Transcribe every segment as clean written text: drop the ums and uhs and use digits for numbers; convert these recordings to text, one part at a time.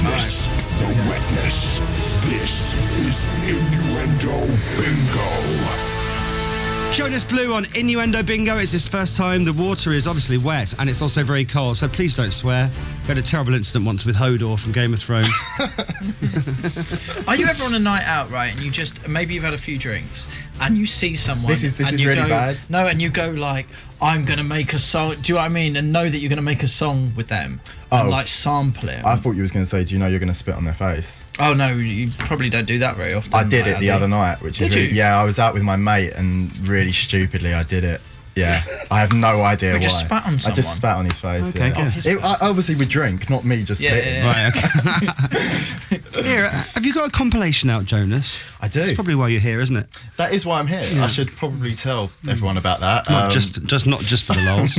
Miss the wetness. This is Innuendo Bingo. Jonas Blue on Innuendo Bingo. It's his first time. The water is obviously wet and it's also very cold, so please don't swear. We had a terrible incident once with Hodor from Game of Thrones. Are you ever on a night out, right, and you just, maybe you've had a few drinks, and you see someone... This is really bad. No, and you go like, I'm going to make a song, do you know what I mean? And know that you're going to make a song with them. And like sample it. I thought you was going to say, do you know you're going to spit on their face? Oh no, you probably don't do that very often. I did it the other night, which is really, yeah, I was out with my mate and really stupidly I did it. Yeah, I have no idea why. Just spat on someone? I just spat on his face. Okay, good. Obviously with drink, not me just spitting. Right, okay. Here, have you got a compilation out, Jonas? I do. That's probably why you're here, isn't it? That is why I'm here. Yeah. I should probably tell everyone about that. Not just for the lols.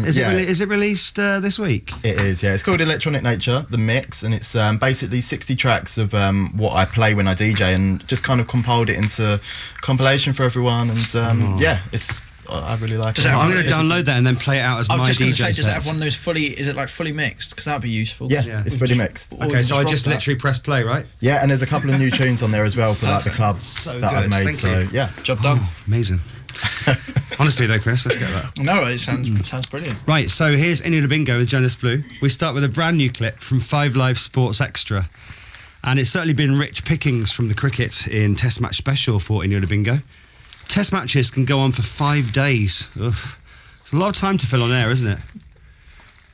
Is it released this week? It is, yeah. It's called Electronic Nature, The Mix, and it's basically 60 tracks of what I play when I DJ, and just kind of compiled it into a compilation for everyone, and yeah, I really like it. I'm going to download that and then play it out as my DJ set. I was just going to say, does it have one of those fully mixed? Because that would be useful. Yeah, it's fully mixed. Okay, so I just literally press play, right? Yeah, and there's a couple of new tunes on there as well for like the clubs that I've made. So yeah, job done. Amazing. Honestly though, Chris, let's get that. No, it sounds brilliant. Right, so here's Innuendo Bingo with Jonas Blue. We start with a brand new clip from 5 Live Sports Extra. And it's certainly been rich pickings from the cricket in Test Match Special for Innuendo Bingo. Test matches can go on for 5 days. Ugh. It's a lot of time to fill on air, isn't it?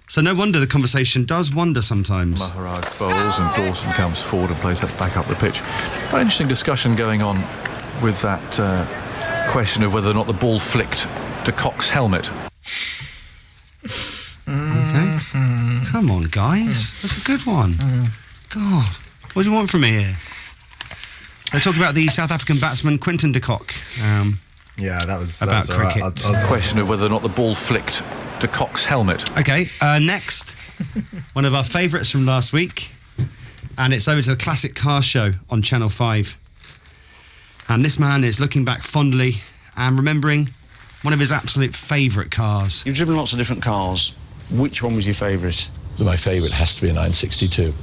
So no wonder the conversation does wander sometimes. Maharaj bowls and Dawson comes forward and plays that back up the pitch. An interesting discussion going on with that question of whether or not the ball flicked to Cox's helmet. Okay. Come on, guys. That's a good one. God, what do you want from me here? They talk about the South African batsman Quinton de Kock. Yeah, that was about cricket. Right. A question of whether or not the ball flicked to Cox's helmet. Okay, next, one of our favourites from last week, and it's over to the Classic Car Show on Channel 5. And this man is looking back fondly and remembering one of his absolute favourite cars. You've driven lots of different cars. Which one was your favourite? My favourite has to be a 962.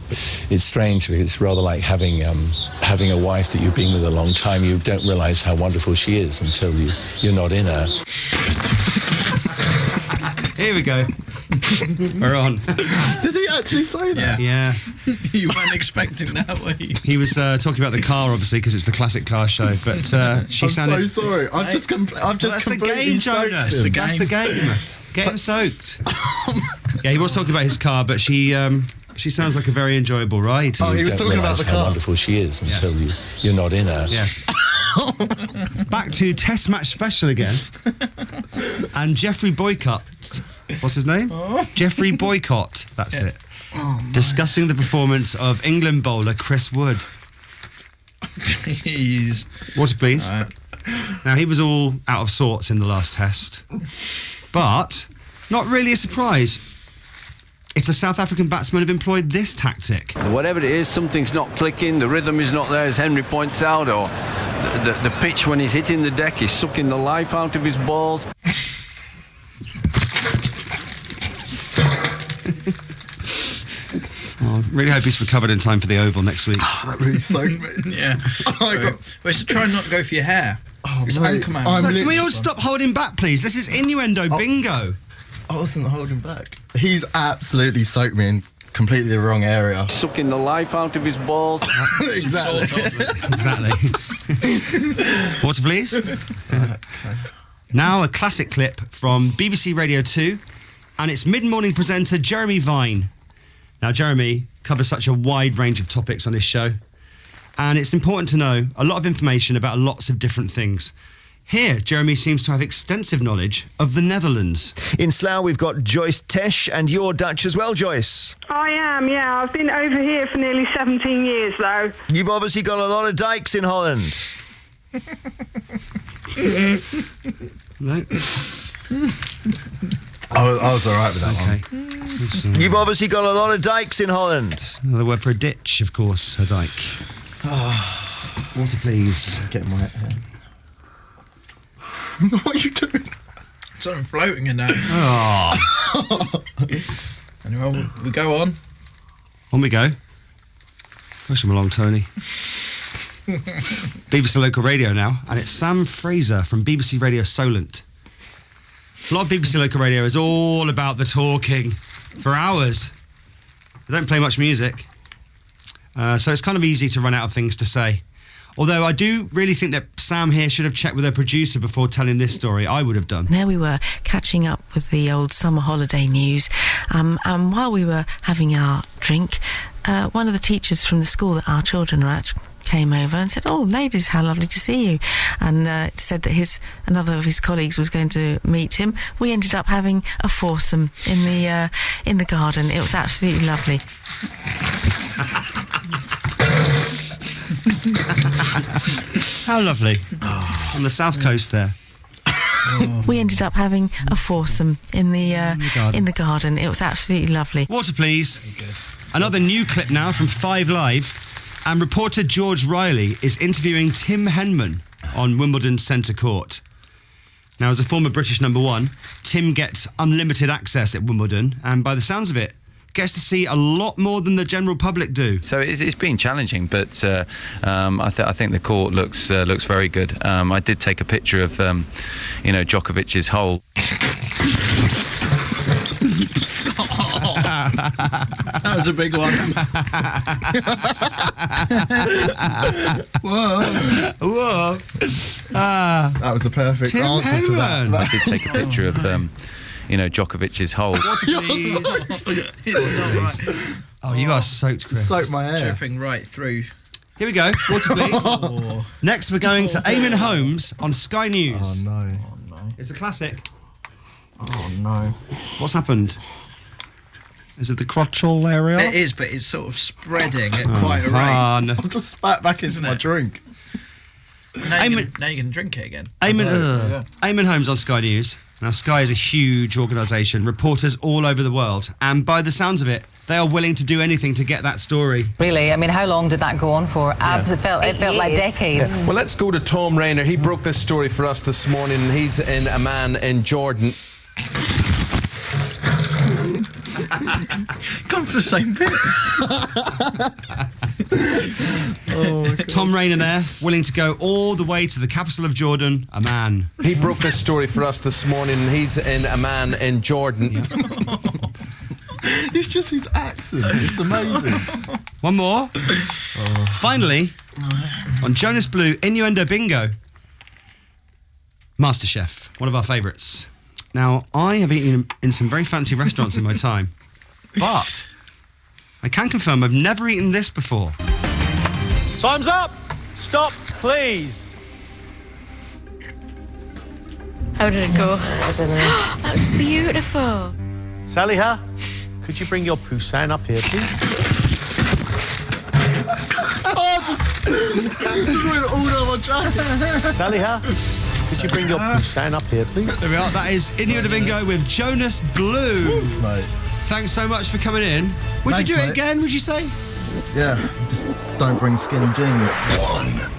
It's strange because it's rather like having a wife that you've been with a long time. You don't realise how wonderful she is until you're not in her. Here we go. We're on. Did he actually say that? Yeah. You weren't expecting that, were you? He was talking about the car, obviously, because it's the Classic Car Show. But she sounded. I'm so sorry. I've just that's the game, Jonas. That's the game. Get him soaked. Yeah, he was talking about his car, but she sounds like a very enjoyable ride. Oh, he was talking about the car. How wonderful she is until you're not in her. Yes. Back to Test Match Special again. And Geoffrey Boycott. What's his name? Geoffrey Boycott. That's it. Discussing the performance of England bowler Chris Wood. Jeez. Water, please. Now, he was all out of sorts in the last test. But not really a surprise if the South African batsmen have employed this tactic. Whatever it is, something's not clicking, the rhythm is not there, as Henry points out, or the pitch when he's hitting the deck is sucking the life out of his balls. I really hope he's recovered in time for the Oval next week. Oh, that really soaked me. Yeah. Well, so try not to go for your hair. Oh, it's mate, Anchorman. Can we all stop holding back, please? This is Innuendo Bingo. I wasn't holding back. He's absolutely soaked me in completely the wrong area. Sucking the life out of his balls. Exactly. Exactly. Water, please. Now a classic clip from BBC Radio 2, and it's mid-morning presenter Jeremy Vine. Now, Jeremy covers such a wide range of topics on his show, and it's important to know a lot of information about lots of different things. Here, Jeremy seems to have extensive knowledge of the Netherlands. In Slough, we've got Joyce Tesh, and you're Dutch as well, Joyce. I am, yeah. I've been over here for nearly 17 years, though. You've obviously got a lot of dikes in Holland. No? I was all right with that one. You've obviously got a lot of dikes in Holland. Another word for a ditch, of course, a dike. Water, please. Get my hand. What are you doing? Something floating in there. Oh. Anyway, we go on. On we go. Push him along, Tony. BBC Local Radio now, and it's Sam Fraser from BBC Radio Solent. A lot of BBC Local Radio is all about the talking for hours. They don't play much music, so it's kind of easy to run out of things to say. Although I do really think that Sam here should have checked with her producer before telling this story. I would have done. There we were, catching up with the old summer holiday news, and while we were having our drink, one of the teachers from the school that our children are at came over and said, "Oh, ladies, how lovely to see you," and said that another of his colleagues was going to meet him. We ended up having a foursome in the garden. It was absolutely lovely. How lovely. On the south coast there. We ended up having a foursome in the garden. It was absolutely lovely. Water, please. Another new clip now from 5 Live. And reporter George Riley is interviewing Tim Henman on Wimbledon Centre Court. Now, as a former British number one, Tim gets unlimited access at Wimbledon, and by the sounds of it, gets to see a lot more than the general public do. So it's been challenging, but I think the court looks very good. I did take a picture of Djokovic's hole. That was a big one. Whoa. That was the perfect Tim answer to that. I did take a picture of Djokovic's hole. Oh, you are soaked, Chris. Soaked my hair. Dripping right through. Here we go. Water, please. Next, we're going to Eamon Holmes on Sky News. Oh, no. It's a classic. Oh, no. What's happened? Is it the crotchal area? It is, but it's sort of spreading at quite a rate. I've just spat back into my drink. Now you can drink it again. Eamon Holmes on Sky News. Now, Sky is a huge organisation, reporters all over the world, and by the sounds of it, they are willing to do anything to get that story. Really? I mean, how long did that go on for? It felt like decades. Yeah. Well, let's go to Tom Rayner. He broke this story for us this morning. He's in Amman in Jordan. Gone for the same bit. Tom Rayner there, willing to go all the way to the capital of Jordan, Amman. He broke this story for us this morning. He's in Amman in Jordan. Yeah. It's just his accent. It's amazing. One more. Finally, on Jonas Blue, Innuendo Bingo. MasterChef, one of our favourites. Now, I have eaten in some very fancy restaurants in my time, but I can confirm I've never eaten this before. Time's up! Stop, please. How did it go? I don't know. That's beautiful. Saliha, could you bring your poussin up here, please? Saliha, could you bring your poussin up here, please? There we are. That is Innuendo Bingo with Jonas Blue. Thanks, mate. Thanks so much for coming in. Would you do it again, would you say? Yeah, just don't bring skinny jeans. 1.